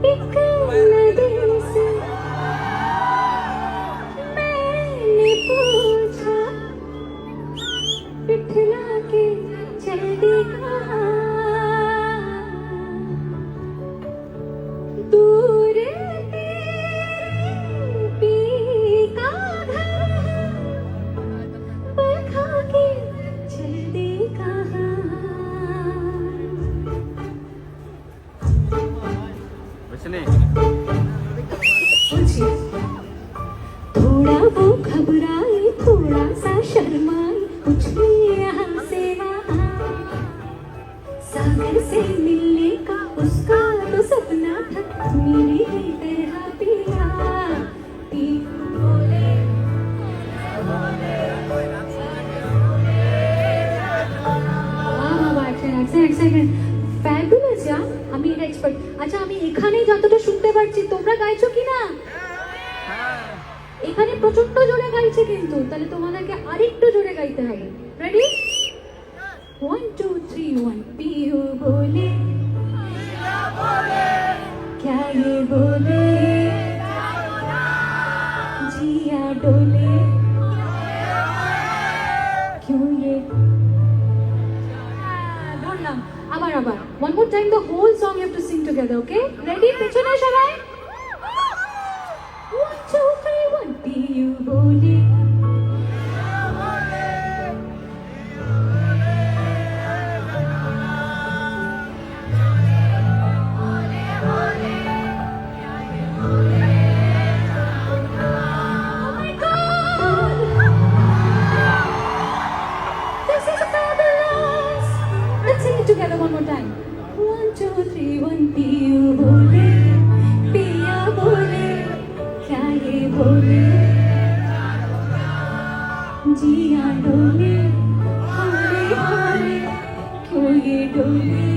एक नदी से मैंने पूछा पिघला के चल दी कहाँ दूर तेरे पीका घर बरखा के चल दी कहाँ पूछिए थोड़ा वो घबराई थोड़ा सा शर्माई कुछ भी यहाँ से वहाँ सागर से मिलने का उसका तो सपना था मेरी ही तरह पिया पीहू बोले ফ্যাবুলাস যা আমি এটা এক্সপার্ট আচ্ছা আমি এখানে যতটা শুনতে পারছি তোমরা গাইছো কি না এখানে প্রচন্ড জোরে গাইছে কিন্তু তাহলে তোমাদেরকে আরেকটু জোরে গাইতে হবে রেডি 1 2 3 1 পিহু बोले क्या ये बोले जिया डोले क्यों ये ধরলাম আবার one more time the whole song you have to sing together okay ready পেছনে সবাই 1 2 3 1 পিহু बोले together one more time 1 2 3 1 पिया बोले पिया बोले क्या ये बोले जिया डोले हौले हौले क्यों ये डोले